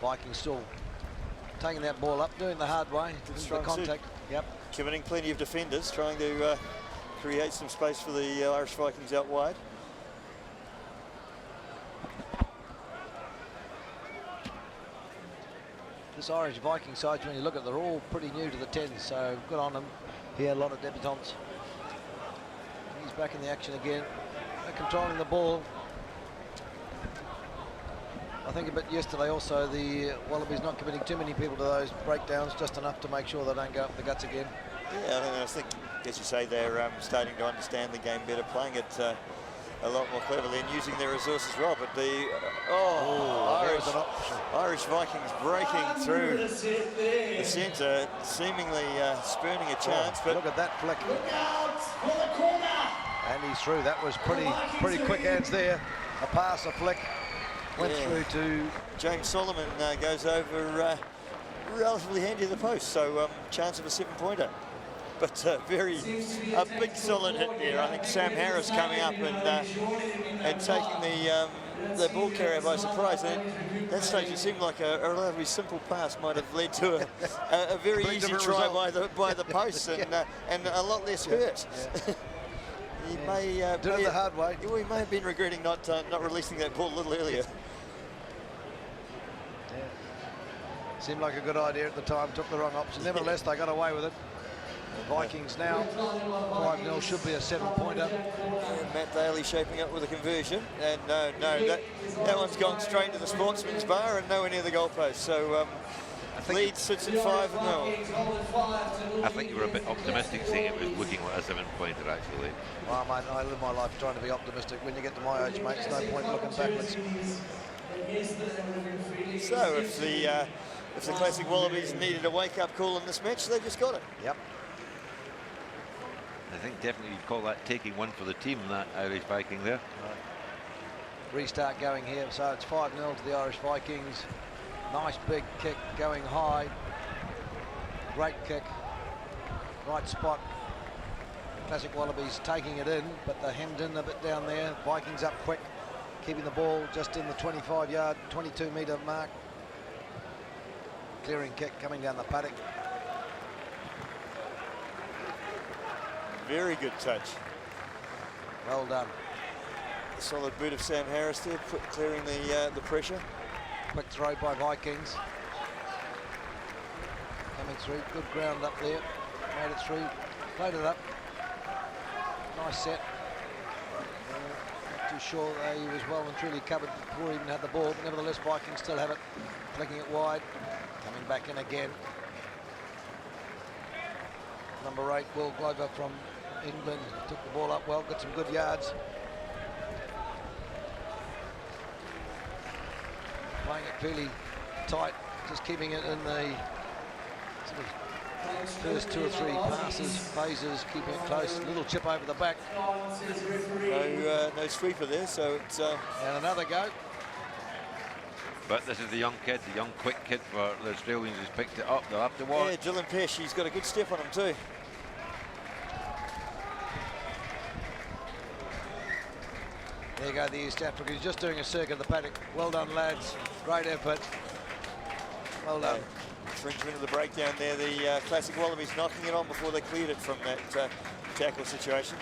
Vikings still taking that ball up, doing the hard way, the contact. Yep. Committing plenty of defenders, trying to create some space for the Irish Vikings out wide. This Irish Viking side, when you look at it, they're all pretty new to the 10s, so good on them. Here, a lot of debutants. He's back in the action again. They're controlling the ball. I think a bit yesterday also, the Wallabies not committing too many people to those breakdowns, just enough to make sure they don't go up the guts again. Yeah, I think, as you say, they're starting to understand the game better, playing it a lot more cleverly and using their resources well. But the Irish Vikings breaking through the centre, seemingly spurning a chance. But look at that flick. And he's through. That was pretty quick hands there. A pass, a flick. Went through to James Solomon, goes over relatively handy to the post, so chance of a 7-pointer. But a big solid hit there. I think Sam Harris coming up and taking the ball carrier by surprise. And at that stage, it seemed like a relatively simple pass might have led to a very easy try by the post and a lot less hurt. Yeah. He may did it the hard way. We may have been regretting not releasing that ball a little earlier. Yeah. Seemed like a good idea at the time, took the wrong option. Nevertheless, they got away with it. The Vikings now 5-0, should be a 7-pointer. And Matt Daly shaping up with a conversion. And no, that one's gone straight to the sportsman's bar and nowhere near the goalpost. So lead sits at 5-0. I think you were a bit optimistic saying it was looking like a 7-pointer actually. Well, mate, I live my life trying to be optimistic. When you get to my age, mate, there's no point looking backwards. So if the Classic Wallabies needed a wake-up call in this match, they just got it. Yep. I think definitely you'd call that taking one for the team, that Irish Viking there. Right. Restart going here, so it's 5-0 to the Irish Vikings. Nice big kick going high. Great kick. Right spot. Classic Wallabies taking it in, but they're hemmed in a bit down there. Vikings up quick, keeping the ball just in the 25-yard, 22-metre mark. Clearing kick coming down the paddock. Very good touch. Well done. A solid boot of Sam Harris there, clearing the pressure. Quick throw by Vikings. Coming through, good ground up there. Made it through, played it up. Nice set. Not too sure he was well and truly covered before he even had the ball, but nevertheless Vikings still have it. Flicking it wide, coming back in again. Number 8, Will Glover from England, took the ball up well, got some good yards. Playing it fairly tight, just keeping it in the sort of first 2 or 3 passes, phases, keeping it close. Little chip over the back. No sweeper there, so it's... And another go. But this is the young kid, the young quick kid for the Australians who's picked it up. They'll have to watch. Yeah, Dylan Pesh, he's got a good step on him too. There you go, the East Africa. He's just doing a circuit of the paddock. Well done, lads. Great effort. Well done. Infringement of the breakdown there. The Classic Wallabies knocking it on before they cleared it from that tackle situation.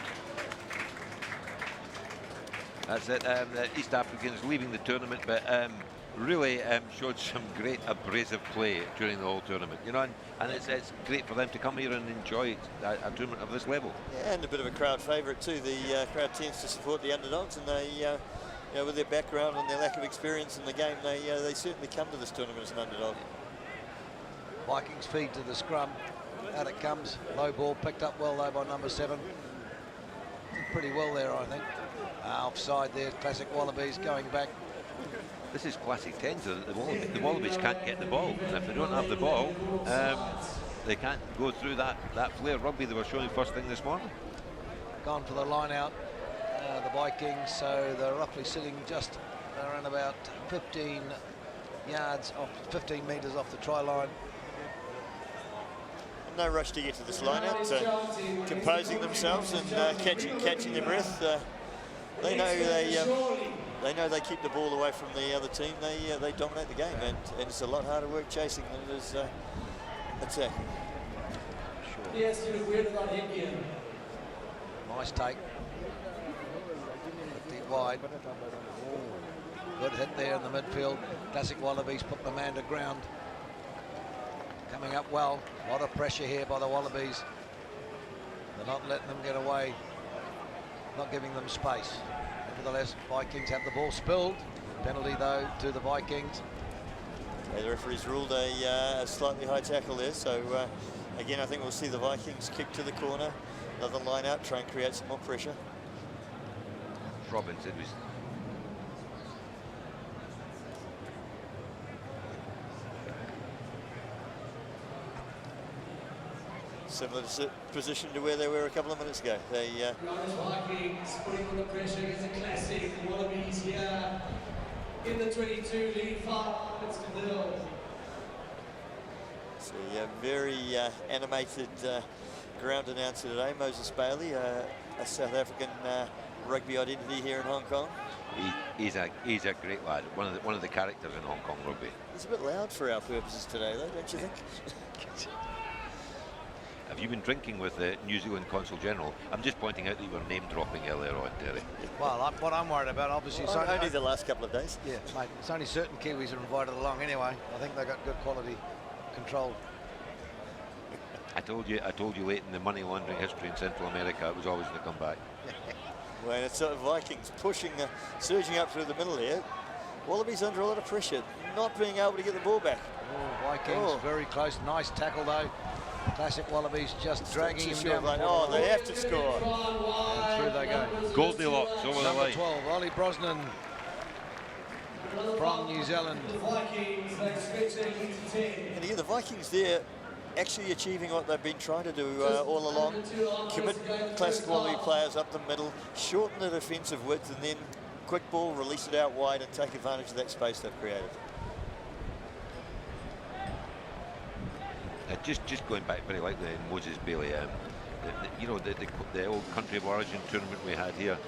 That's it. The East Africans leaving the tournament, but really showed some great abrasive play during the whole tournament. You know, and it's great for them to come here and enjoy a tournament of this level. Yeah, and a bit of a crowd favourite too. The crowd tends to support the underdogs, and they, you know, with their background and their lack of experience in the game, they certainly come to this tournament as an underdog. Vikings feed to the scrum. Out it comes. Low ball picked up well though by number 7. Did pretty well there, I think. Offside there. Classic Wallabies going back. This is Classic 10s. The Wallabies can't get the ball, and if they don't have the ball, they can't go through that flare rugby they were showing first thing this morning. Gone for the line out, the Vikings, so they're roughly sitting just around about 15 yards off, 15 metres off the try line. No rush to get to this line out, composing themselves and catching their breath. They know they know they keep the ball away from the other team, they dominate the game, and it's a lot harder work chasing than it is attacking. Sure. Yes, you're weird about him here. Nice take. Deep wide. Good hit there in the midfield. Classic Wallabies put the man to ground. Coming up well. A lot of pressure here by the Wallabies. They're not letting them get away. Not giving them space. Nevertheless, Vikings have the ball spilled. Penalty though to the Vikings. Yeah, the referee's ruled a slightly high tackle there, so again I think we'll see the Vikings kick to the corner. Another line out, try and create some more pressure. Robbins, it was. Similar position to where they were a couple of minutes ago. They Vikings putting on the pressure against the classic Wallabies here in the 22, leading 5-0. So yeah, very animated ground announcer today, Moses Bailey, a South African rugby identity here in Hong Kong. He's a great lad. One of the characters in Hong Kong rugby. He's a bit loud for our purposes today, though, don't you think? Have you been drinking with the New Zealand Consul General? I'm just pointing out that you were name dropping earlier on, Terry. Well, what I'm worried about, obviously, well, only the last couple of days. Yeah, mate. It's only certain Kiwis are invited along anyway. I think they got good quality control. I told you late in the money laundering history in Central America, it was always going to come back. Well, it's Vikings pushing, surging up through the middle here. Wallabies under a lot of pressure, not being able to get the ball back. Oh, Vikings very close. Nice tackle though. Classic Wallabies just dragging him down. Oh, they have to score. And through they go. Goldilocks over the line. 12, Ollie Brosnan from New Zealand. And again, the Vikings there actually achieving what they've been trying to do all along. Commit classic Wallaby players up the middle, shorten the defensive width, and then quick ball, release it out wide and take advantage of that space they've created. Just going back very lightly in Moses Bailey, the old country of origin tournament we had here.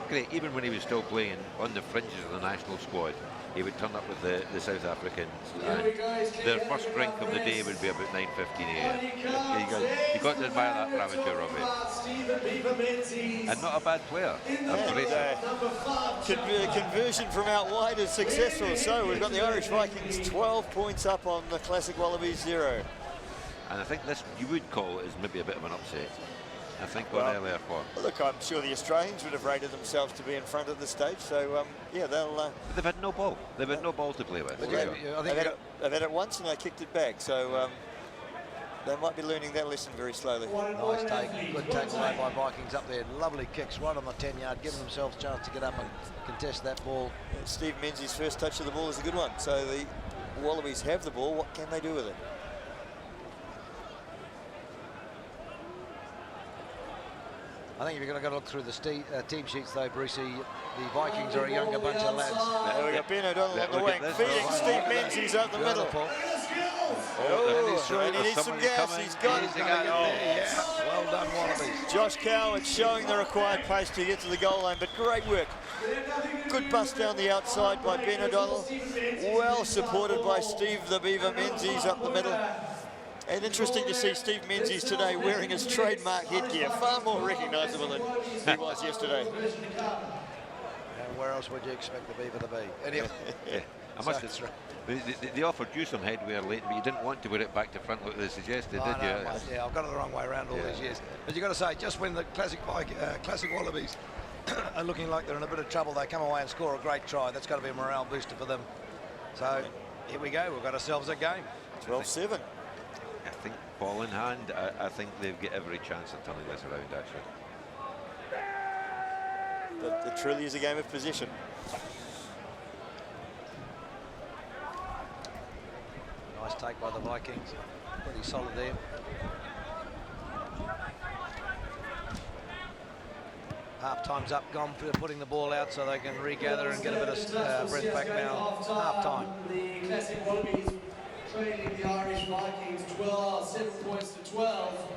Great, even when he was still playing on the fringes of the national squad, he would turn up with the South Africans, and their first drink of the day would be about 9:15 a.m. You got to admire that for amateur rugby. And not a bad player. Conversion from out wide is successful. So we've got the Irish Vikings 12 points up on the Classic Wallabies 0. And I think this you would call it as maybe a bit of an upset. I think on earlier form. Look, I'm sure the Australians would have rated themselves to be in front at this stage. So yeah, they'll. But they've had no ball. They've had no ball to play with. They've had it once and they kicked it back. So they might be learning that lesson very slowly. Nice take, good tackle by Vikings up there. Lovely kicks right on the 10-yard, giving themselves a chance to get up and contest that ball. Steve Menzies' first touch of the ball is a good one. So the Wallabies have the ball. What can they do with it? I think you're going to look through the team sheets though, Brucey. The Vikings are a younger bunch of lads. There we go, Ben O'Donnell on the wing, feeding Steve Menzies up the middle. And he needs some gas, he's got it. Yeah, well done, Wallabies. Josh Coward showing the required pace to get to the goal line, but great work. Good bust down the outside by Ben O'Donnell. Well supported by Steve the Beaver Menzies up the middle. And interesting to see Steve Menzies today wearing his trademark headgear, far more recognisable than he was yesterday. And where else would you expect the Beaver to be? Anyway. Yeah. I must have, they offered you some headwear late, but you didn't want to wear it back to front like they suggested, did you? Yeah, I've got it the wrong way around all these years. But you've got to say, just when the classic Wallabies are looking like they're in a bit of trouble, they come away and score a great try. That's got to be a morale booster for them. So here we go. We've got ourselves a game. 12-7. I think ball in hand, I think they've got every chance of turning this around, actually. But it truly is a game of possession. Nice take by the Vikings. Pretty solid there. Half time's up, gone for putting the ball out so they can regather and get a bit of breath back now. Half time. The Classic Wallabies trailing the Irish Vikings 7 points to 12.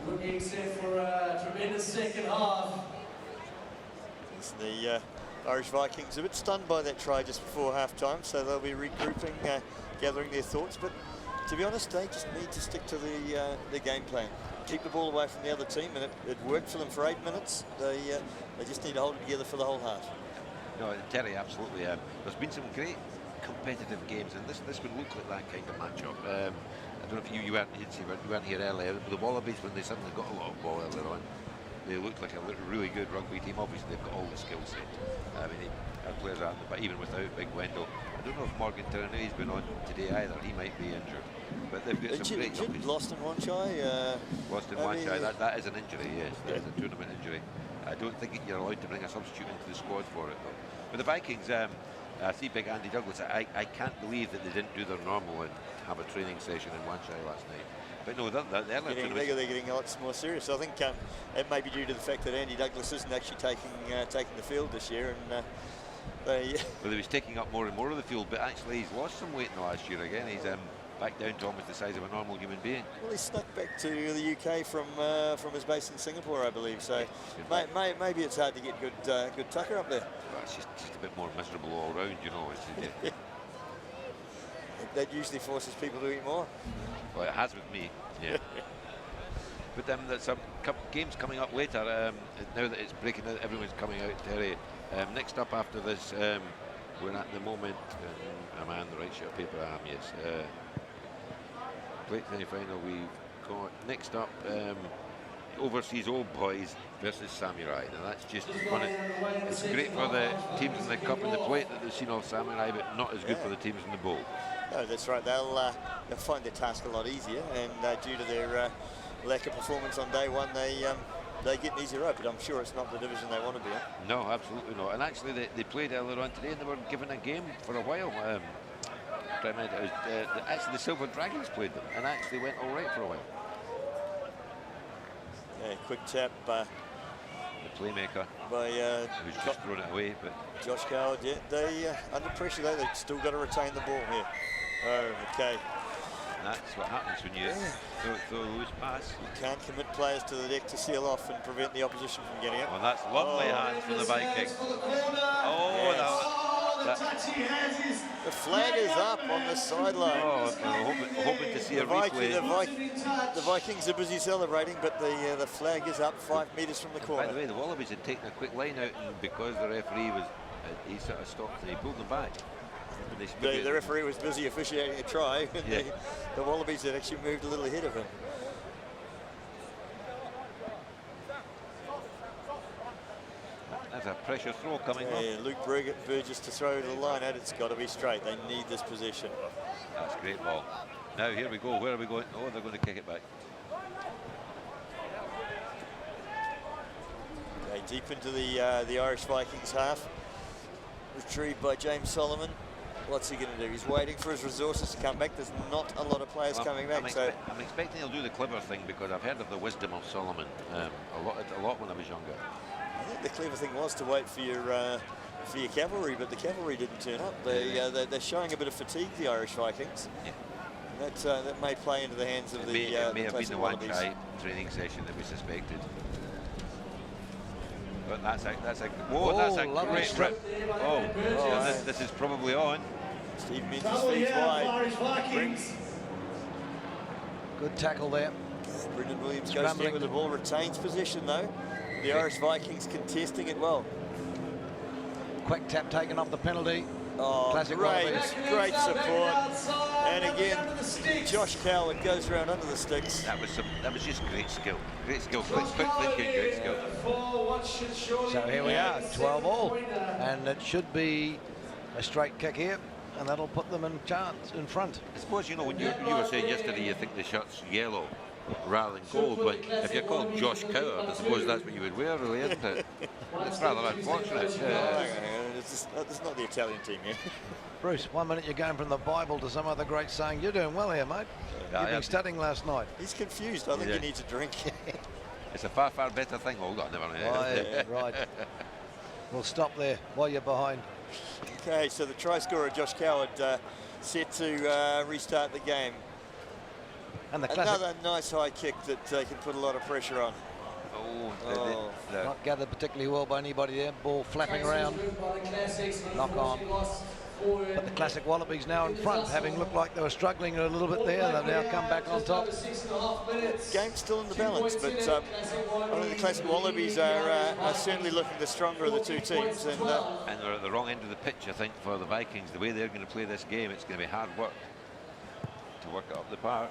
Looking set for a tremendous second half. It's the Irish Vikings a bit stunned by that try just before half-time, so they'll be regrouping, gathering their thoughts. But to be honest, they just need to stick to the game plan. Keep the ball away from the other team, and it worked for them for 8 minutes. They just need to hold it together for the whole half. No, Terry, absolutely. There's been some great competitive games, and this would look like that kind of matchup. I don't know if you weren't here earlier. The Wallabies, when they suddenly got a lot of ball earlier on, they looked like a really good rugby team. Obviously, they've got all the skill set. I mean, our players are, but even without Big Wendell, I don't know if Morgan Tiranui's been on today either. He might be injured, but they've got some great companies. Lost in one try. Lost in one try. That is an injury. Yes, that is a tournament injury. I don't think you're allowed to bring a substitute into the squad for it, though. But the Vikings, I see big Andy Douglas. I can't believe that they didn't do their normal and have a training session in one try last night. But no, they're getting lots more serious. I think it may be due to the fact that Andy Douglas isn't actually taking the field this year, and well, he was taking up more and more of the field. But actually, he's lost some weight in the last year again. He's back down to almost the size of a normal human being. Well, he snuck back to the UK from his base in Singapore, I believe. So maybe it's hard to get good tucker up there. Well, it's just a bit more miserable all round, you know. That usually forces people to eat more. Well, it has with me, yeah. But there's some games coming up later. Now that it's breaking out, everyone's coming out, Terry. Next up after this, we're at the moment, am I on the right sheet of paper? I am, yes. Plate semi-final, we've got next up Overseas Old Boys versus Samurai. Now that's just fun. It's great for the teams in the cup and the plate that they've seen off Samurai, but not as good for the teams in the bowl. No, that's right. They'll find their task a lot easier, and due to their lack of performance on day one, they get an easier road. But I'm sure it's not the division they want to be in. No, absolutely not. And actually, they played earlier on today, and they were given a game for a while. Actually, the Silver Dragons played them, and actually went all right for a while. Yeah, quick tap. The playmaker by who's just thrown it away, but Josh Coward. Yeah, they under pressure though. They've still got to retain the ball here. Oh, okay. And that's what happens when you throw a loose pass. You can't commit players to the deck to seal off and prevent the opposition from getting it. Well, that's lovely hands from the Vikings. Oh, yes. The flag is up on the sideline. Oh, hoping to see a replay. The Vikings are busy celebrating, but the flag is up 5 metres from the corner. By the way, the Wallabies had taken a quick line out, and because the referee was, he sort of stopped and he pulled them back. The referee was busy officiating a try, and the Wallabies had actually moved a little ahead of him. That's a pressure throw coming up. Yeah, Luke Burgess to throw the line out. It's got to be straight. They need this possession. That's a great ball. Now here we go. Where are we going? Oh, they're going to kick it back. Okay, deep into the Irish Vikings half. Retrieved by James Solomon. What's he going to do? He's waiting for his resources to come back. There's not a lot of players coming back. I'm expecting he'll do the clever thing, because I've heard of the wisdom of Solomon a lot when I was younger. I think the clever thing was to wait for your cavalry, but the cavalry didn't turn up. They're showing a bit of fatigue, the Irish Vikings. Yeah. That may play into the hands of may have been the one-try training session that we suspected. But that's a great rip. This is probably on. Steve Menzies feeds wide. Good tackle there. Brendan Williams goes there with the ball, retains possession though. The Irish Vikings contesting it well. Quick tap taken off the penalty. Oh, classic great support. And again, Josh Coward goes around under the sticks. That was just great skill. Great skill, quick thinking, great skill. So here we are, 12 all. And it should be a straight kick here, and that'll put them in chance in front. I suppose, you know, when you were saying yesterday you think the shirt's yellow rather than gold, but if you're called Josh Coward, I suppose that's what you would wear, really, isn't it? It's rather unfortunate. It's not the Italian team here. Bruce, 1 minute you're going from the Bible to some other great saying. You're doing well here, mate. You've been studying last night. He's confused. I think he needs a drink. It's a far, far better thing. Hold on, never mind. Right. We'll stop there while you're behind. Okay, so the try scorer, Josh Coward, set to restart the game. And the another nice high kick that can put a lot of pressure on. Not gathered particularly well by anybody there. Ball flapping around. Knock on. But the Classic Wallabies now in front, having looked like they were struggling a little bit there. They've now come back on top. Game's still in the balance, but I think the Classic Wallabies are certainly looking the stronger of the two teams. And they're at the wrong end of the pitch, I think, for the Vikings. The way they're going to play this game, it's going to be hard work to work it up the park.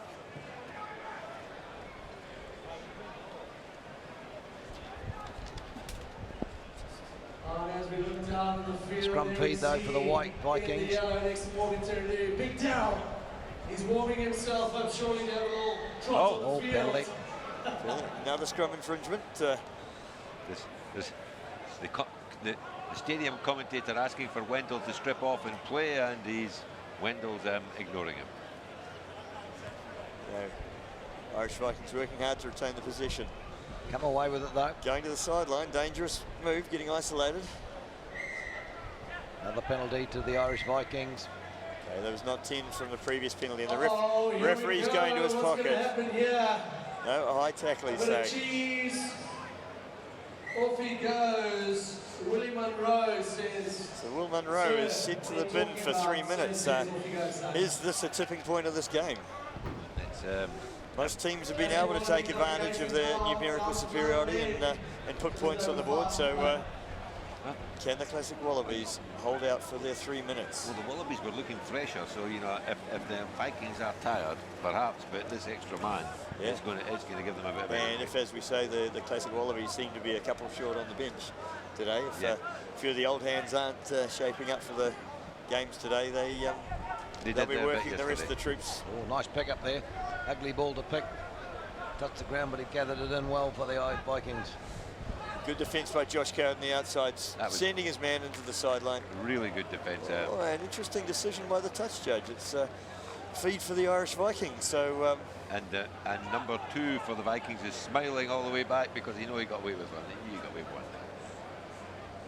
Scrum feed though for the White Vikings. Big Dow. He's warming himself up. Surely they will trot on the field. Penalty. Another scrum infringement. The stadium commentator asking for Wendell to strip off and play, and Wendell's ignoring him. Yeah. Irish Vikings working hard to retain the position. Come away with it though. Going to the sideline, dangerous move, getting isolated. Another penalty to the Irish Vikings. Okay, there was not 10 from the previous penalty, and the referee's going to his pocket. No, a high tackle, he's saying. Cheese. Off he goes. Willie Munro says. So Will Munro is sent to the bin for 3 minutes. Is this a tipping point of this game? Most teams have been able to take advantage of their numerical superiority and put points on the board. So can the Classic Wallabies hold out for their 3 minutes? Well, the Wallabies were looking fresher, so you know if the Vikings are tired, perhaps, but this extra man is going to give them a bit of. And if, as we say, the Classic Wallabies seem to be a couple short on the bench today, if a few of the old hands aren't shaping up for the games today, they'll be working the rest of the troops. Oh, nice pick up there. Ugly ball to pick. Touched the ground, but he gathered it in well for the Vikings. Good defence by Josh Coward on the outside, sending his man into the sideline. Really good defence. Oh, an interesting decision by the touch judge. It's feed for the Irish Vikings. So and number 2 for the Vikings is smiling all the way back because he got away with one. He got away with one.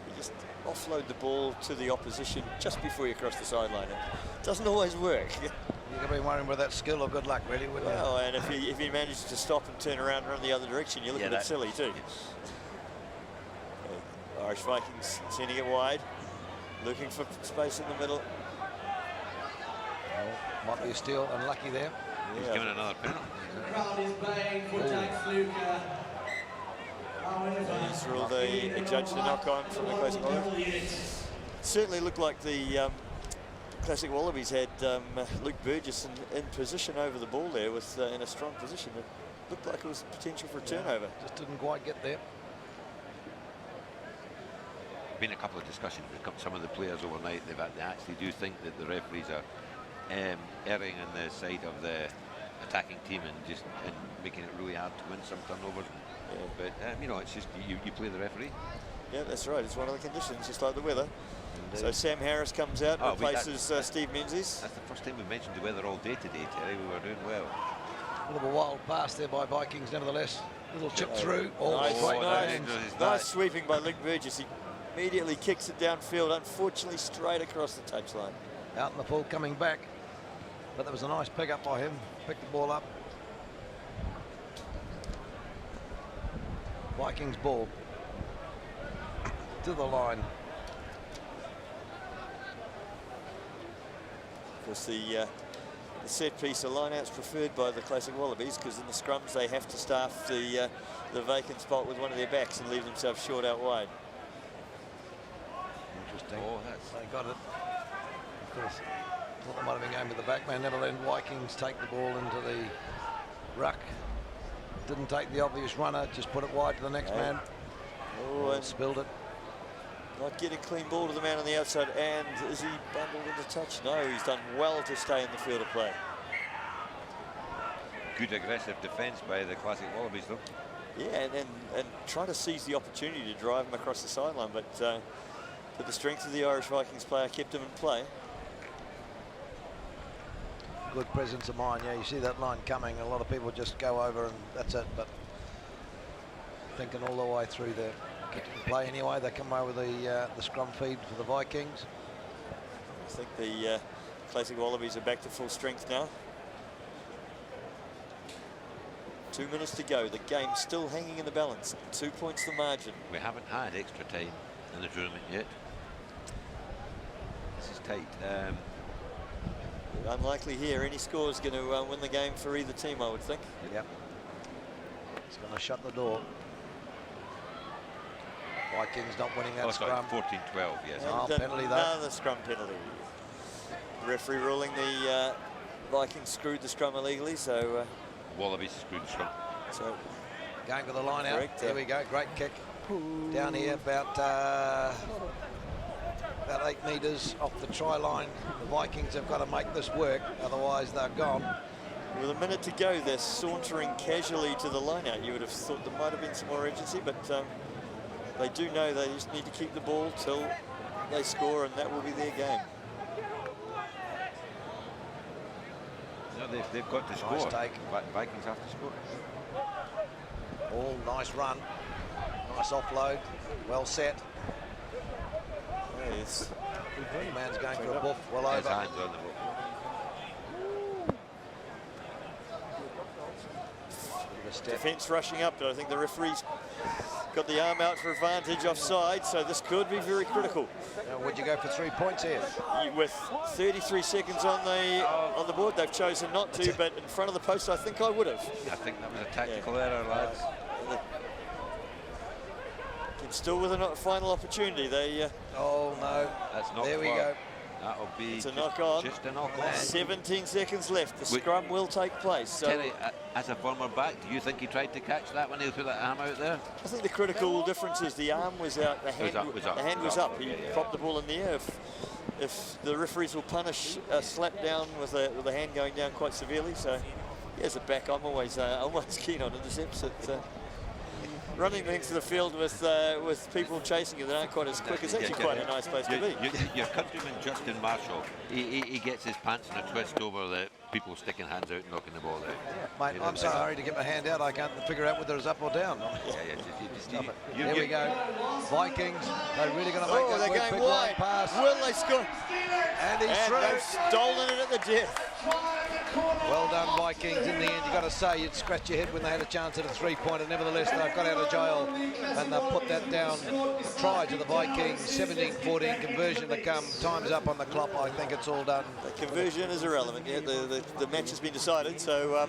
You just offload the ball to the opposition just before you cross the sideline. It doesn't always work. You can be worrying with that skill or good luck, really, wouldn't you? Well, and if you manage to stop and turn around and run the other direction, you look a bit silly too. Irish Vikings sending it wide, looking for space in the middle. Oh, might be a steal, unlucky there. He's given another penalty. The crowd is baying for Jack Fluker. He's ruled a judge to knock on from the Classic Wallabies. Certainly looked like the Classic Wallabies had Luke Burgess in position over the ball there, with in a strong position. It looked like it was potential for a turnover. Just didn't quite get there. Been a couple of discussions with some of the players overnight. They actually do think that the referees are erring on the side of the attacking team and making it really hard to win some turnovers. But it's just you play the referee. Yeah, that's right. It's one of the conditions, just like the weather. Indeed. So Sam Harris comes out and replaces Steve Menzies. That's the first time we've mentioned the weather all day today, Terry. We were doing well. A little wild pass there by Vikings, nevertheless. Little chip through. Nice sweeping by Luke Burgess. He immediately kicks it downfield, unfortunately straight across the touchline. Out in the full, coming back. But there was a nice pick up by him. Picked the ball up. Vikings ball to the line. Of course, the set piece, the line-out's preferred by the Classic Wallabies, because in the scrums they have to staff the vacant spot with one of their backs and leave themselves short out wide. Interesting. They got it. Of course, thought they might have been going with the back man. Never let Vikings take the ball into the ruck. Didn't take the obvious runner, just put it wide to the next man. Oh, and spilled it. Not getting clean ball to the man on the outside. And is he bundled into touch? No, he's done well to stay in the field of play. Good aggressive defence by the Classic Wallabies, though. Yeah, and trying to seize the opportunity to drive him across the sideline, but the strength of the Irish Vikings player kept him in play. Good presence of mind. Yeah, you see that line coming. A lot of people just go over and that's it. But thinking all the way through there. Get to play anyway. They come away with the scrum feed for the Vikings. I think the Classic Wallabies are back to full strength now. 2 minutes to go. The game still hanging in the balance. 2 points the margin. We haven't had extra time in the tournament yet. This is tight. Unlikely here. Any score is going to win the game for either team, I would think. Yep. It's going to shut the door. Vikings not winning that scrum. 14-12, yes. Oh, And penalty though. another scrum penalty. Referee ruling the Vikings screwed the scrum illegally, so Wallabies screwed the scrum. so Going for the line out. Correct, Here we go. Great kick. Down here about 8 metres off the try line. The Vikings have got to make this work, otherwise they're gone. with a minute to go, they're sauntering casually to the line out. You would have thought there might have been some more urgency, but they do know they just need to keep the ball till they score, and that will be their game. No, they've got to score. Nice take. Vikings have to score. All nice run. Nice offload. Well set. Yes. The man's going for a buff. Well His over. hands on the ball. Defence rushing up, but I think the referee's got the arm out for advantage offside, so this could be very critical. Now, would you go for 3 points here? With 33 seconds on the board, they've chosen not to, but in front of the post, I think I would have. I think that was a tactical error, lads. Still with a final opportunity. They Oh no. That's not There we far. go. That'll be It's a knock on. Just a knock on. 17 seconds left. The Wait. scrum will take place. So Terry, as a former back, do you think he tried to catch that when he put that arm out there? I think the critical difference is the arm was out, the hand was up. He popped the ball in the air. If the referees will punish a slap down with a hand going down quite severely. So yeah, as a back, I'm always keen on intercepts. Running into the field with people chasing you that aren't quite as quick is actually quite a nice place to be. Your countryman Justin Marshall, he gets his pants in a twist over the people sticking hands out and knocking the ball out. Mate, I'm so hurried to get my hand out, I can't figure out whether it's up or down. Here we go. Vikings, they're really going to make that they're work. going Big wide. line pass. Will they score? And he's And through. they've stolen it at the death. Well done, Vikings. In the end, you've got to say, you'd scratch your head when they had a chance at a three-pointer. Nevertheless, they've got out of jail and they've put that down. Try to the Vikings. 17-14 conversion to come. Time's up on the clock. I think it's all done. The conversion is irrelevant. Yeah, the match has been decided. So,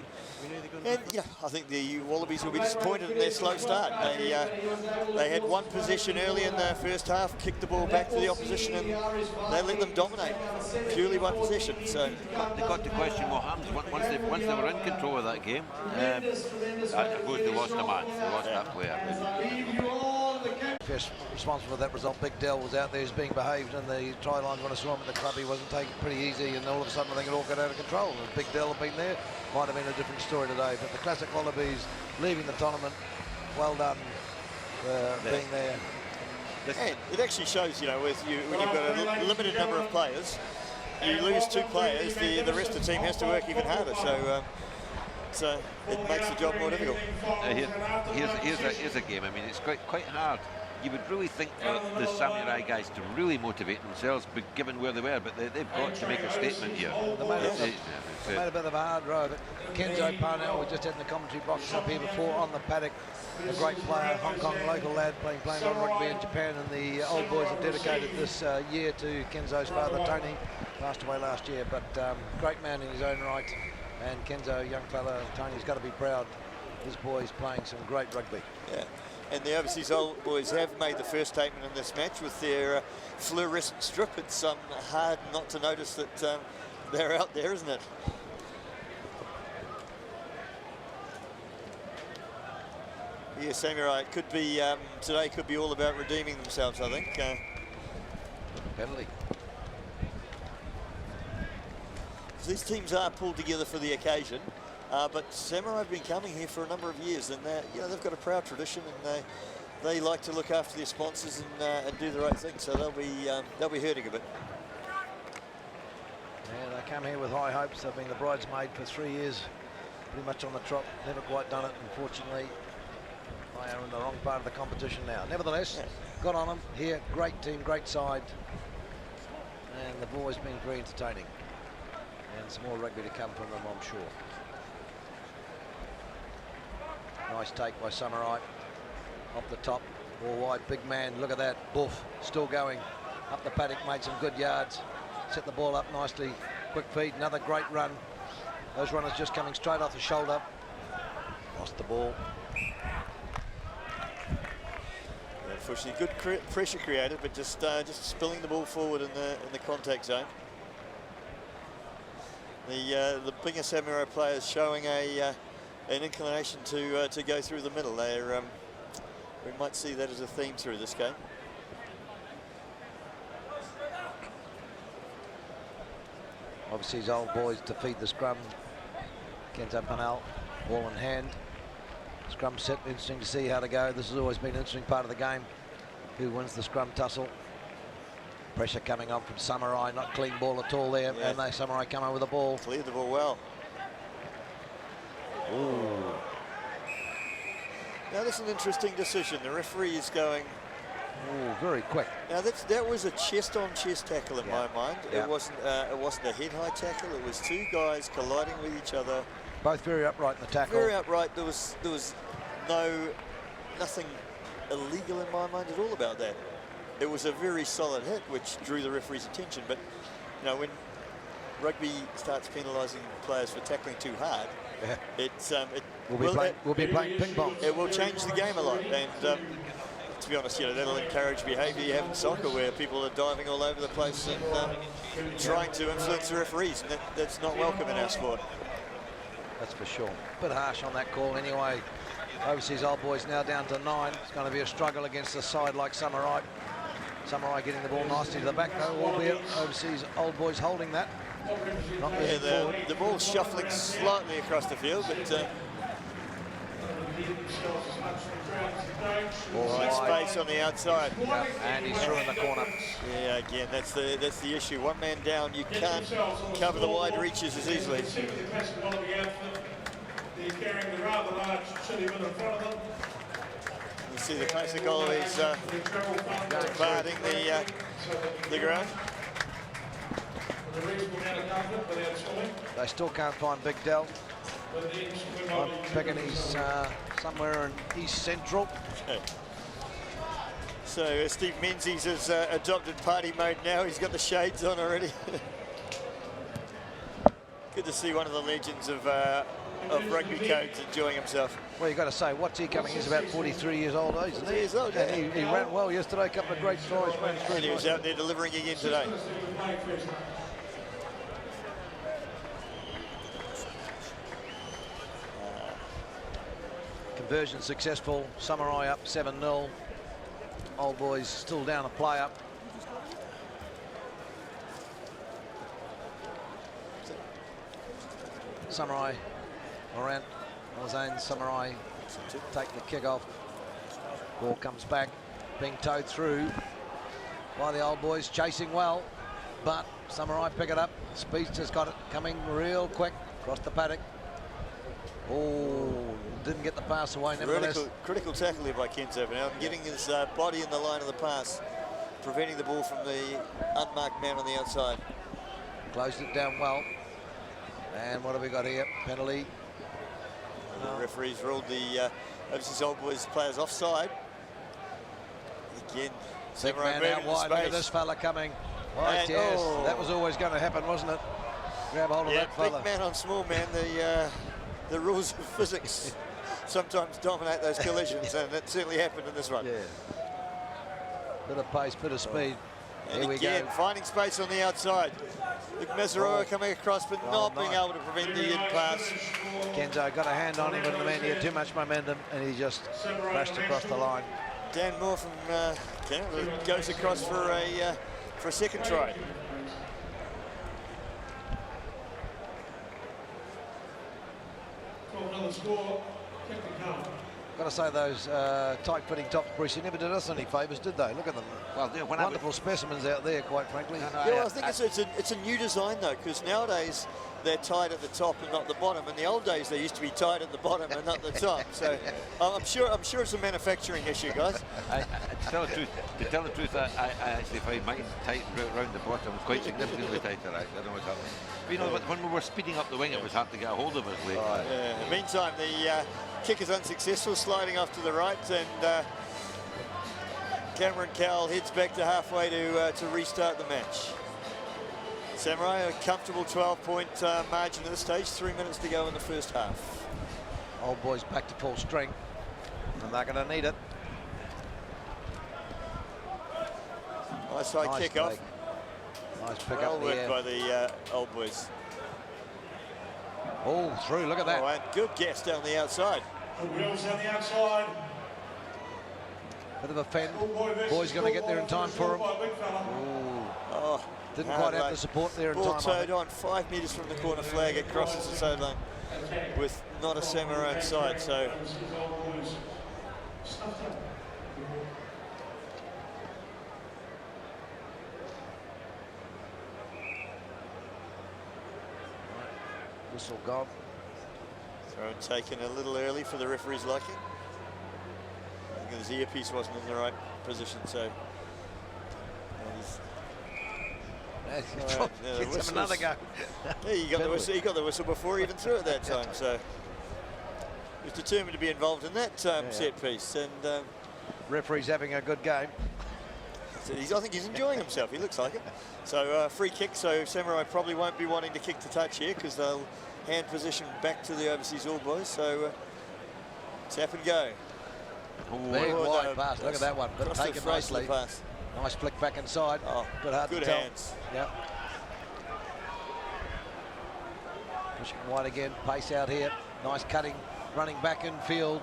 and yeah, I think the Wallabies will be disappointed in their slow start. They had one possession early in the first half, kicked the ball back to the opposition, and they let them dominate purely by possession. So They got to question what happens once they were in control of that game. I suppose they lost a man. They lost that player. First responsible for that result, Big Dell was out there, he's being behaved, and the try line when I saw him at the club, he wasn't taking it pretty easy, and all of a sudden I think it all got out of control. And Big Dell had been there, might have been a different story today. But the classic Wallabies leaving the tournament, well done being there. and it actually shows, when you've got a limited number of players, you lose 2 players, the rest of the team has to work even harder. So it makes the job more difficult. Here's a game. I mean, it's quite hard. You would really think the Samurai guys to really motivate themselves, but given where they were, but they've got to make a statement here. They made a bit of a hard row, but Kenzo Parnell, we just had in the commentary box up here before on the paddock, a great player, Hong Kong local lad playing non-rugby in Japan, and the old boys have dedicated this year to Kenzo's father, Tony, passed away last year, but great man in his own right. And Kenzo, young fella, Tony's got to be proud. His boy's playing some great rugby. Yeah, and the overseas old boys have made the first statement in this match with their fluorescent strip. It's hard not to notice that they're out there, isn't it? Yeah, Samurai, it could be today could be all about redeeming themselves, I think. Penalty. These teams are pulled together for the occasion, but Samurai have been coming here for a number of years, and they've got a proud tradition, and they like to look after their sponsors and do the right thing. So they'll be hurting a bit. Yeah, they come here with high hopes. They've been the bridesmaid for 3 years, pretty much on the trot. Never quite done it, unfortunately. They are in the wrong part of the competition now. Nevertheless, got on them here. Great team, great side, and they've always been very entertaining. And some more rugby to come from them, I'm sure. Nice take by Samurai. Off the top, all wide, big man. Look at that, Boof, still going. Up the paddock, made some good yards. Set the ball up nicely. Quick feed, another great run. Those runners just coming straight off the shoulder. Lost the ball. Unfortunately, good pressure created, but just spilling the ball forward in the contact zone. The bigger Samurai players showing an inclination to go through the middle. We might see that as a theme through this game. Obviously, his old boys to feed the scrum. Kenzo Panel, ball in hand. Scrum set, interesting to see how to go. This has always been an interesting part of the game. Who wins the scrum tussle? Pressure coming on from Samurai, not clean ball at all there. Yeah. And they Samurai come on with the ball. Cleared the ball well. Ooh. Now this is an interesting decision. The referee is going. Ooh, very quick. Now that was a chest-on-chest tackle in my mind. Yeah. It wasn't a head-high tackle. It was two guys colliding with each other. Both very upright in the tackle. Very upright. There was nothing illegal in my mind at all about that. It was a very solid hit, which drew the referee's attention. But you know, when rugby starts penalising players for tackling too hard, we'll be playing ping pong. It will change the game a lot. And to be honest, that'll encourage behaviour you have in soccer, where people are diving all over the place and trying to influence the referees, and that's not welcome in our sport. That's for sure. Bit harsh on that call anyway. Overseas old boys now down to 9. It's going to be a struggle against a side like Samurai. Samurai getting the ball nicely to the back though, albeit overseas old boys holding that. Not the ball's shuffling slightly across the field, but right space on the outside. Yeah, and he's through in the corner. Yeah, again, that's the issue. One man down, you can't cover the wide reaches as easily. You see the classic always guarding the ground. They still can't find Big Del. I'm thinking he's somewhere in East Central. So Steve Menzies has adopted party mode now. He's got the shades on already. Good to see one of the legends of rugby codes enjoying himself. Well, you've got to say, what's he coming? He's about 43 years old, isn't he? 43 years old, yeah. And he ran well yesterday, a couple of great tries. And he was out there delivering again today. Conversion successful. Samurai up 7-0. Old boys still down a play up. Samurai, Morant, Malzane, Samurai take the kick off. Ball comes back, being towed through by the old boys, chasing well, but Samurai pick it up. Speedster's got it coming real quick across the paddock. Oh, didn't get the pass away nevertheless. Critical tackle here by Kenzo now, getting his body in the line of the pass, preventing the ball from the unmarked man on the outside. Closed it down well. And what have we got here? Penalty. The referees ruled the overseas old boys players offside. Again, Samurai man out wide. Look at this fella coming. Right, and, yes, that was always going to happen, wasn't it? Grab hold of that fella. Big man on small man. The rules of physics sometimes dominate those collisions, and it certainly happened in this one. Yeah. Bit of pace, bit of speed. And here again, we go. finding space on the outside. Luke Meseroa coming across, but not being able to prevent the in-pass. Kenzo got a hand on him, but the man had too much momentum, and he just crashed across the line. Dan Moore from Canada goes across for a second try. Got to say, those tight-fitting tops, Bruce, never did us any favours, did they? Look at them. Well, you know, when wonderful specimens out there, quite frankly. Yeah, well, I think it's a new design though, because nowadays they're tied at the top and not the bottom. In the old days, they used to be tied at the bottom and not the top. So I'm sure it's a manufacturing issue, guys. To tell the truth, I actually find mine tight around the bottom, quite significantly tighter. I don't know what's happening. But, you know, when we were speeding up the wing, it was hard to get a hold of us late. In the meantime, the kick is unsuccessful, sliding off to the right, and Cameron Cowell heads back to halfway to restart the match. Samurai, a comfortable 12-point margin at this stage, 3 minutes to go in the first half. Old boys back to full strength, and they're going to need it. Nice high kick off. Nice pick well up worked by the old boys. All through, look at that. Oh, and good guess down the outside. Wheels down the outside. Bit of a fend. Boys going to get there in time for him. Oh, didn't quite have the support there in time. Ball towed on 5 metres from the corner flag. It crosses the sideline with not a Samurai on side. So whistle gone. throw taken a little early for the referee's liking. I think his earpiece wasn't in the right position, so. Gets him another go. Yeah, he got the whistle before he even threw it that time. So he was determined to be involved in that set piece. And referee's having a good game. I think he's enjoying himself. He looks like it. So free kick. So Samurai probably won't be wanting to kick to touch here because they'll hand position back to the overseas All Boys. So tap and go. Big wide pass. Look at that one. But taken nicely. Pass. Nice flick back inside. Oh, good hands. Yep. Pushing wide again. Pace out here. Nice cutting. Running back in field.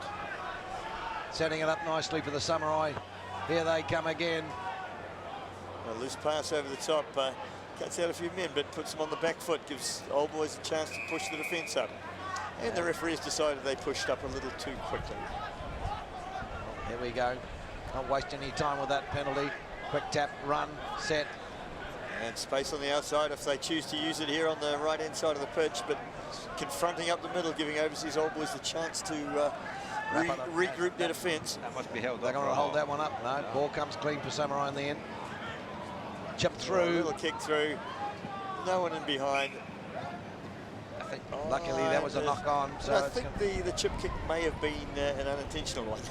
Setting it up nicely for the Samurai. Here they come again. A loose pass over the top. Cuts out a few men, but puts them on the back foot. Gives Old Boys a chance to push the defence up. And the referees decided they pushed up a little too quickly. Here we go. Not waste any time with that penalty. Quick tap, run, set. And space on the outside if they choose to use it here on the right-hand side of the pitch, but confronting up the middle, giving overseas Old Boys the chance to regroup their defence. That must be held up. They're going to hold that one up. No, ball comes clean for Samurai in the end. Chip through. A little kick through. No one in behind. I think luckily that was a knock on. So I think the chip kick may have been an unintentional one.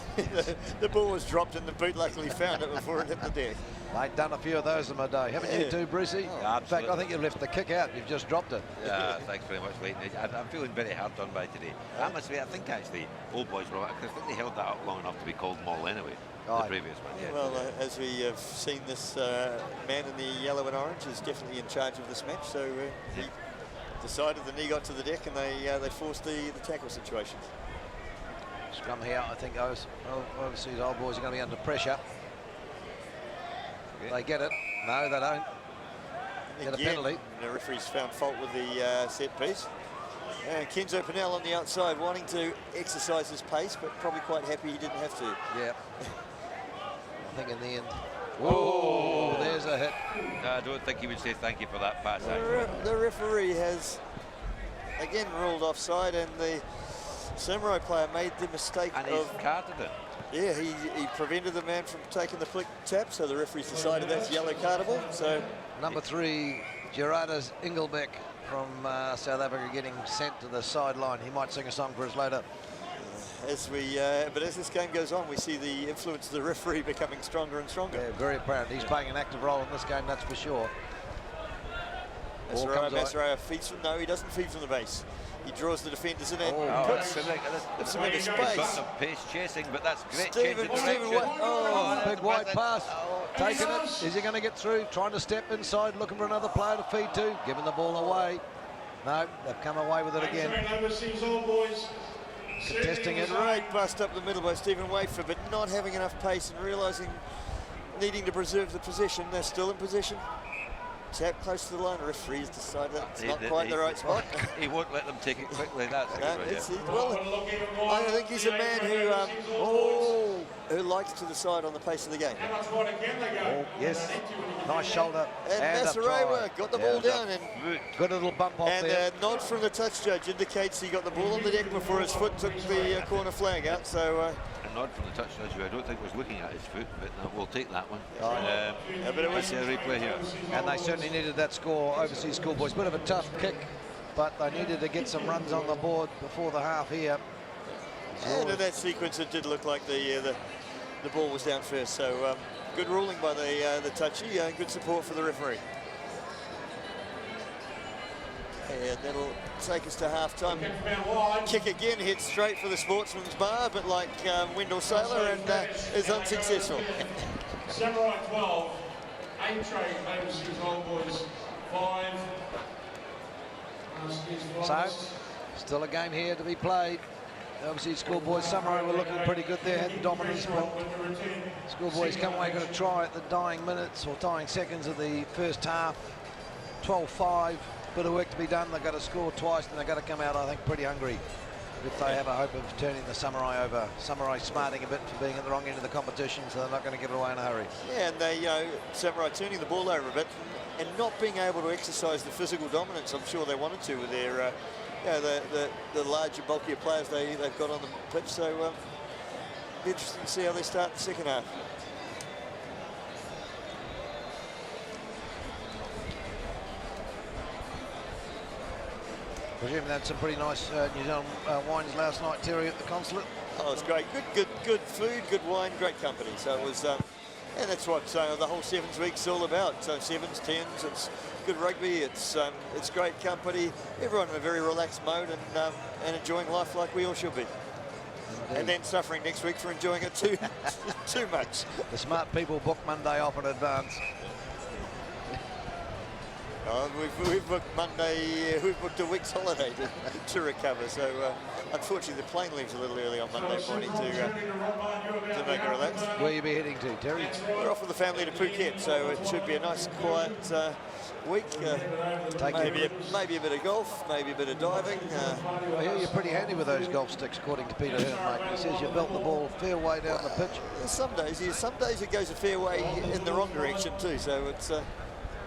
The ball was dropped and the boot luckily found it before it hit the deck. They've done a few of those in my day. Haven't you too, Brucey? Oh, in fact, I think you've left the kick out. You've just dropped it. Yeah, thanks very much, Leighton. I'm feeling very hard done by today. I must say, I think actually Old Boys were, I think they held that up long enough to be called maul anyway. The previous one, yeah. Well, as we have seen, this man in the yellow and orange is definitely in charge of this match. So he decided the knee got to the deck and they forced the tackle situation. Scrum here, I think overseas Old Boys are going to be under pressure. They get it. No, they don't. Get a penalty. The referee's found fault with the set piece. And Kenzo Pinnell on the outside wanting to exercise his pace, but probably quite happy he didn't have to. Yeah. I think in the end. Whoa, there's a hit. No, I don't think he would say thank you for that pass. The referee has again ruled offside, and the Samurai player made the mistake and he's carded it. Yeah, he prevented the man from taking the flick tap, so the referee's decided that's yellow cardable. So number 3, Gerardus Engelbeck from South Africa getting sent to the sideline. He might sing a song for us later. But as this game goes on, we see the influence of the referee becoming stronger and stronger. Yeah, very apparent. He's playing an active role in this game, that's for sure. Masaraya feeds from, no, he doesn't feed from the base. He draws the defenders in and puts them into space. He's got some pace chasing, but that's great. Stephen White. Big wide pass. Taking it. Is he going to get through? Trying to step inside, looking for another player to feed to. Giving the ball away. No, they've come away with it again. Contesting it. Great bust up the middle by Stephen Wafer, but not having enough pace and realising needing to preserve the possession. They're still in possession. tap close to the line. The referee has decided it's not quite the right spot. He won't let them take it quickly. That's well, I think he's a man who likes to decide on the pace of the game. Oh, yes, nice shoulder. And Masarewa got the ball down, and good little bump off and there. a nod from the touch judge indicates he got the ball on the deck before his foot took the corner flag out. So a nod from the touch judge, who I don't think was looking at his foot, but we'll take that one. but it was a replay here. And they certainly needed that score, overseas schoolboys. Bit of a tough kick, but they needed to get some runs on the board before the half here. And in that sequence, it did look like the ball was down first. So good ruling by the touchy. Good support for the referee. And that'll take us to half-time. Kick again, hits straight for the sportsman's bar, but like Wendell Saylor, and is unsuccessful. Samurai 12, A-Train, overseas old boys 5. So, still a game here to be played. Obviously, schoolboys, Samurai were looking pretty good there, had the dominance, but schoolboys come away, going to try at the dying minutes or dying seconds of the first half. 12-5, bit of work to be done. They've got to score twice, and they've got to come out, I think, pretty hungry if they have a hope of turning the Samurai over. Samurai smarting a bit for being at the wrong end of the competition, so they're not going to give it away in a hurry. Yeah, and they, Samurai turning the ball over a bit and not being able to exercise the physical dominance I'm sure they wanted to with their the larger, bulkier players they've got on the pitch. So be interesting to see how they start the second half. I presume they had some pretty nice New Zealand wines last night, Terry, at the consulate. Oh, it's great. Good food, good wine, great company. So it was, and that's what the whole Sevens week's all about. So Sevens, 10s, it's good rugby, it's great company. Everyone in a very relaxed mode and enjoying life like we all should be. Indeed. And then suffering next week for enjoying it too much. The smart people book Monday off in advance. We've booked Monday, we've booked a week's holiday to recover. So unfortunately the plane leaves a little early on Monday morning to make it relaxed. Where you be heading to, Terry? We're off with the family to Phuket, so it should be a nice quiet week. Maybe a bit of golf, maybe a bit of diving. I hear you're pretty handy with those golf sticks, according to Peter Hearn, mate. He says you belt the ball a fair way down the pitch. Some days it goes a fair way in the wrong direction too, so it's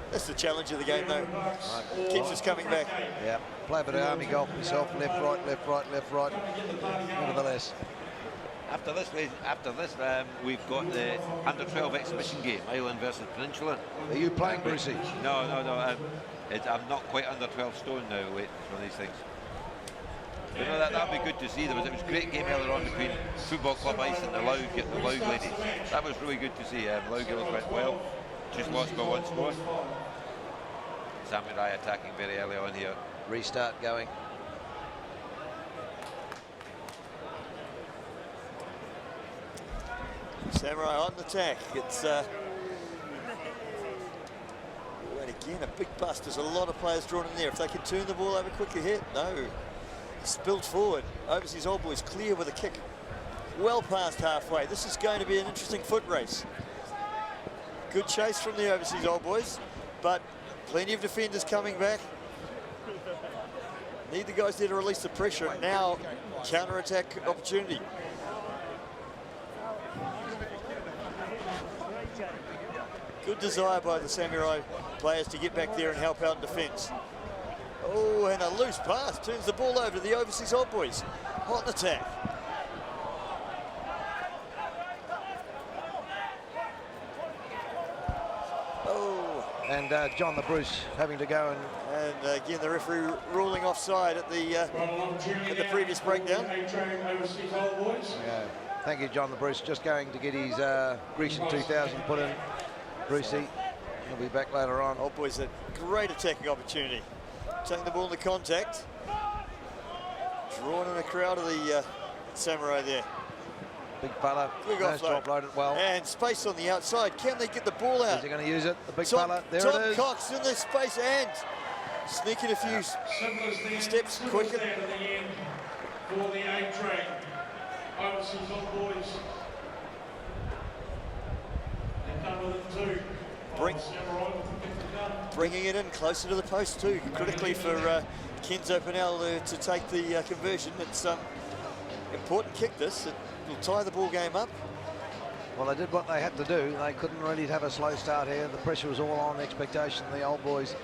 that's the challenge of the game, though. Right. Keeps us coming back. Yeah, play a bit of army golf myself, left, right, left, right, left, right. Nevertheless. After this, we've got the under-12 exhibition game, Island versus Peninsula. Are you playing, Brucey? No. I'm not quite under 12 stone now, waiting for these things. You know, that'd be good to see. It was a great game earlier on between Football Club Ice and the Loug ladies. That was really good to see. Loug girls went well. Just lost by one score. Samurai attacking very early on here. Restart going. Samurai on the attack. It's and again a big bust. There's a lot of players drawn in there. If they can turn the ball over quickly here, no. Spilled forward. Overseas Old Boys clear with a kick. Well past halfway. This is going to be an interesting foot race. Good chase from the Overseas Old Boys, but plenty of defenders coming back. Need the guys there to release the pressure. Now, counter-attack opportunity. Good desire by the Samurai players to get back there and help out in defence. Oh, and a loose pass turns the ball over to the Overseas Old Boys. On attack. And John the Bruce having to go and again the referee ruling offside at the previous breakdown. Yeah. Thank you, John the Bruce. Just going to get his Grecian 2000 put in. Brucey, he'll be back later on. Old Boys, a great attacking opportunity. Taking the ball into contact. Drawn in a crowd of the Samurai there. Big fella, nice drop, loaded well. And space on the outside. Can they get the ball out? Is he going to use it? The big fella, there Tom it is. Cox in the space and sneaking a few steps quicker. For the A-Train, Overseas Old Boys. They come with it too. bringing it in closer to the post too. Critically for Kenzo Purnell to take the conversion. It's important kick this. It will tie the ball game up. Well, they did what they had to do. They couldn't really have a slow start here. The pressure was all on, the expectation of the old boys.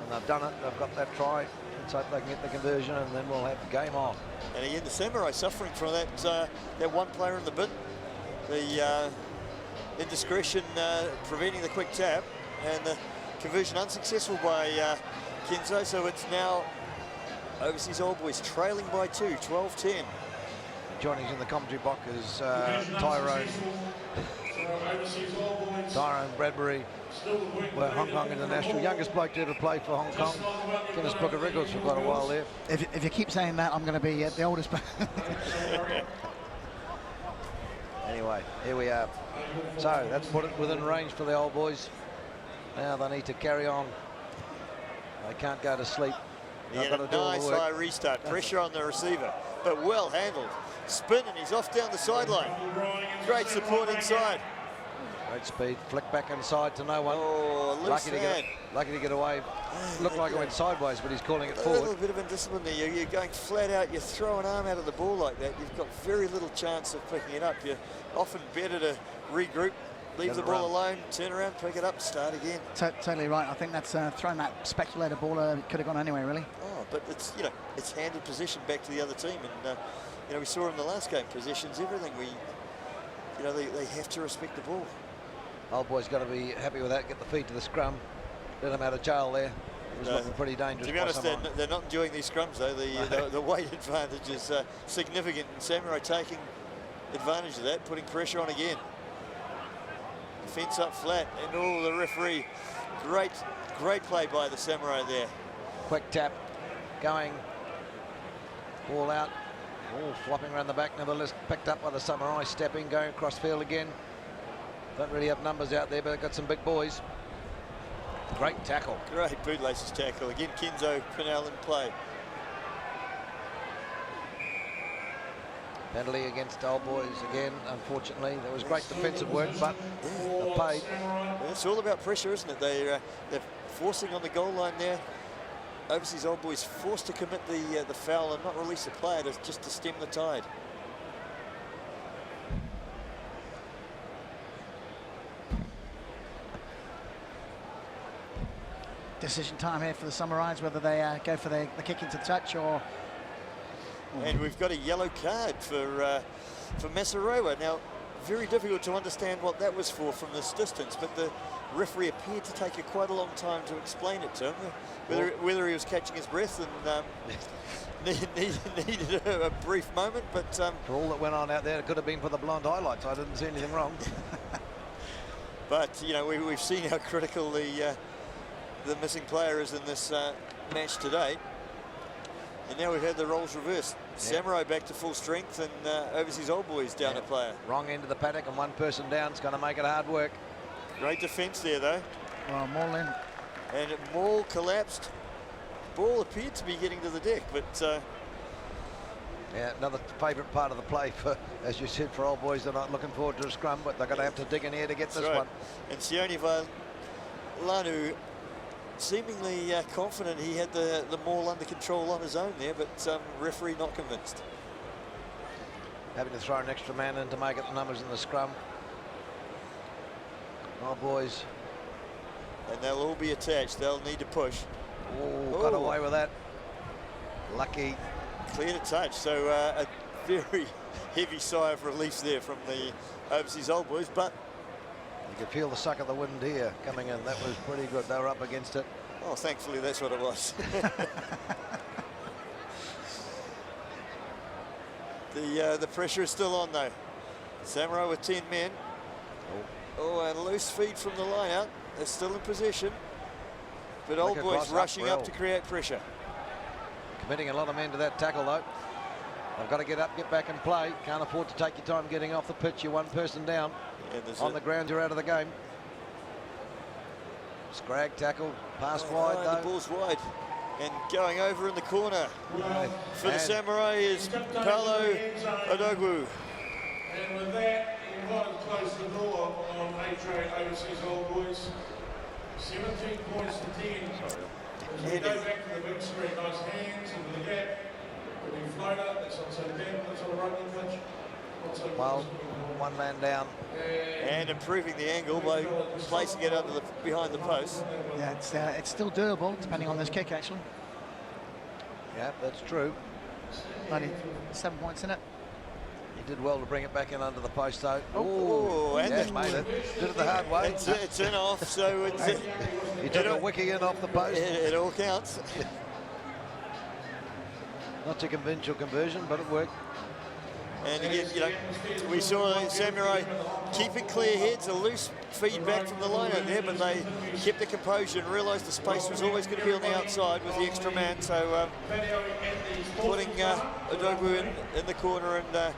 And they've done it. They've got that try. Let's hope they can get the conversion, and then we'll have the game on. And again, the Samurai suffering from that one player in the bin. The indiscretion preventing the quick tap, and the conversion unsuccessful by Kenzo. So it's now Overseas Old Boys trailing by 2, 12-10. Joining us in the commentary box is Tyrone Bradbury, Hong Kong international, youngest bloke to ever play for Hong Kong. Guinness Book of Records for quite a while there. If you keep saying that, I'm going to be the oldest. Anyway, here we are. So that's put it within range for the old boys. Now they need to carry on. They can't go to sleep. They've got a nice high restart. Pressure on the receiver, but well handled. Spin, and he's off down the sideline. Great support inside. Great speed. Flick back inside to no one. Oh, loose hand. Lucky to get away. Looked like it went sideways, but he's calling it a forward. A little bit of indiscipline there. You're going flat out. You throw an arm out of the ball like that, you've got very little chance of picking it up. You're often better to regroup, leave the ball alone, turn around, pick it up, start again. Totally right. I think that's throwing that speculator ball could have gone anywhere, really. Oh, but it's, you know, it's handed possession back to the other team, and you know, we saw in the last game, possessions, everything. They have to respect the ball. Old boy's got to be happy with that. Get the feed to the scrum. Let him out of jail there. It was looking pretty dangerous. To be honest, they're not enjoying these scrums though. The weight advantage is significant, and Samurai taking advantage of that, putting pressure on again. Defence up flat, and the referee, great play by the Samurai there. Quick tap, going, ball out. Oh, flopping around the back, nevertheless picked up by the Samurai, stepping, going across field again. Don't really have numbers out there, but they've got some big boys. Great tackle. Great bootlaces tackle. Again, Kenzo Purnell in play. Penalty against old boys again, unfortunately. There was great defensive work, but the pay. It's all about pressure, isn't it? They're forcing on the goal line there. Overseas Old Boys forced to commit the foul and not release the player just to stem the tide. Decision time here for the Samurais, whether they go for the kick into touch or... And we've got a yellow card for Masarowa. Now, very difficult to understand what that was for from this distance, but the referee appeared to take quite a long time to explain it to him, whether he was catching his breath and needed a brief moment. But for all that went on out there, it could have been for the blonde highlights. I didn't see anything wrong. But you know, we've seen how critical the missing player is in this match today. And now we've had the roles reversed. Yeah. Samurai back to full strength, and Overseas Old Boys down a player. Wrong end of the paddock, and one person down. It's going to make it hard work. Great defence there, though. Well, Maul in. And Maul collapsed. Ball appeared to be getting to the deck, but... yeah, another favourite part of the play, for, as you said, for Old Boys. They're not looking forward to a scrum, but they're going to have to dig in here to get this one. And Sione Vailanu, seemingly confident he had the Maul under control on his own there, but referee not convinced. Having to throw an extra man in to make it the numbers in the scrum. Old Boys. And they'll all be attached. They'll need to push. Oh, got away with that. Lucky. Clear to touch. So a very heavy sigh of relief there from the Overseas Old Boys, but you could feel the suck of the wind here coming in. That was pretty good. They were up against it. Oh, thankfully that's what it was. The pressure is still on though. Samurai with 10 men. Oh, and a loose feed from the line out. They're still in possession. But Old Boys rushing up to create pressure. Committing a lot of men to that tackle though. They've got to get up, get back and play. Can't afford to take your time getting off the pitch. You're one person down. On the ground, you're out of the game. Scrag tackle, pass wide though. The ball's wide. And going over in the corner for the Samurai is Paolo Odogwu. And with that, invited close to the door of A-Train Overseas Old Boys. 17 points to 10. As we go back to the big screen, nice hands into the gap. Could be floater, that's not so bad, that's on the rugby pitch. Not so Well, one man down. And improving the angle by placing it under behind the post. Yeah, it's still doable, depending on this kick, actually. Yeah, that's true. Only 7 points in it. He did well to bring it back in under the post, though. Oh, and yeah, made it. Did it the hard way. It's in off, so it's... He took a wicky in off the post. It all counts. Not to conventional conversion, but it worked. And again, you know, we saw Samurai keeping clear heads, a loose feedback from the line out there, but they kept the composure and realised the space was always going to be on the outside with the extra man. So putting Odogwu in the corner and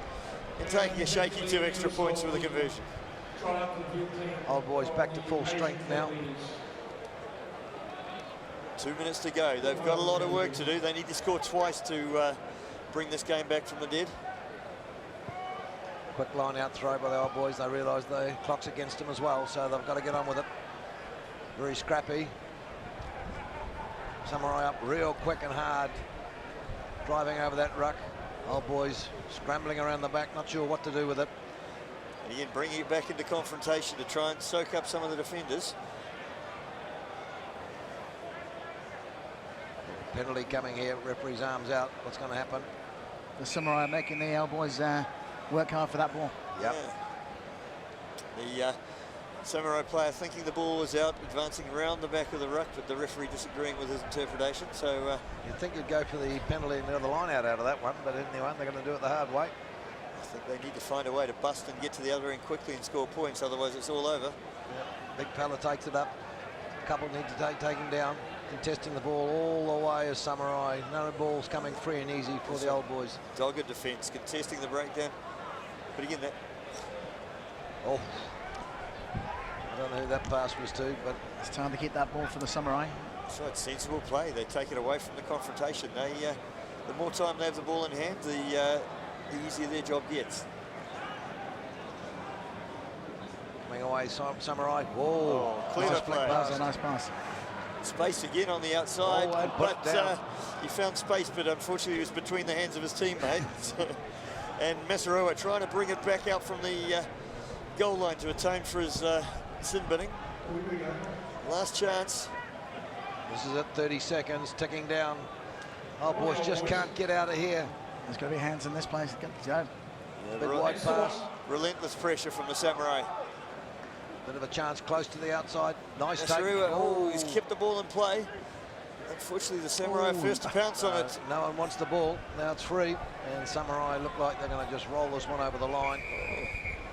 taking a shaky 2 extra points for the conversion. Old boys back to full strength now. 2 minutes to go. They've got a lot of work to do. They need to score twice to bring this game back from the dead. Quick line out throw by the old boys. They realise the clock's against them as well, so they've got to get on with it. Very scrappy. Samurai up real quick and hard. Driving over that ruck. Old boys scrambling around the back, not sure what to do with it. And again, bringing it back into confrontation to try and soak up some of the defenders. Penalty coming here, referee's arms out. What's going to happen? The Samurai are making the old boys work hard for that ball. Yep. Yeah. The Samurai player thinking the ball was out, advancing around the back of the ruck, but the referee disagreeing with his interpretation. So you'd think you'd go for the penalty and the other line out of that one, but anyway, they're going to do it the hard way. I think they need to find a way to bust and get to the other end quickly and score points, otherwise it's all over. Yep. Big fella takes it up. A couple need to take him down. Contesting the ball all the way as Samurai. No balls coming free and easy for the old boys. Dogged defence, contesting the breakdown. But again, that... Oh. I don't know who that pass was to, but... It's time to keep that ball for the Samurai. So it's sensible play. They take it away from the confrontation. They, the more time they have the ball in hand, the easier their job gets. Coming away, Samurai. Whoa. Clear Nice play. That was a nice pass. Space again on the outside, but he found space, but unfortunately he was between the hands of his teammate. And Masaroa trying to bring it back out from the goal line to atone for his sin binning. Last chance. This is at 30 seconds, ticking down. Old boys just can't get out of here. There's got to be hands in this place. Good to go. Big wide pass. Relentless pressure from the Samurai. Bit of a chance close to the outside. Nice take. Oh, he's kept the ball in play. Unfortunately, the Samurai first to pounce on it. No one wants the ball. Now it's free. And Samurai look like they're going to just roll this one over the line.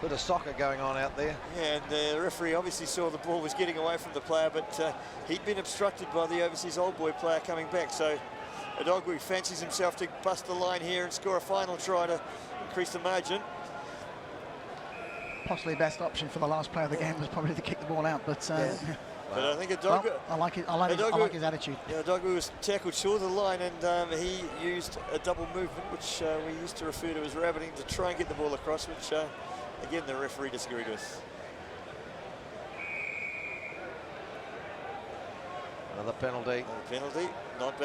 Bit of soccer going on out there. Yeah, and the referee obviously saw the ball was getting away from the player, but he'd been obstructed by the overseas old boy player coming back. So Odogwu fancies himself to bust the line here and score a final try to increase the margin. Possibly best option for the last player of the game was probably to kick the ball out, but But I think Odogwu... Well, I like his attitude. Yeah, Odogwu was tackled short of the line, and he used a double movement, which we used to refer to as rabbiting, to try and get the ball across, which, again, the referee disagreed with. Another penalty. Not back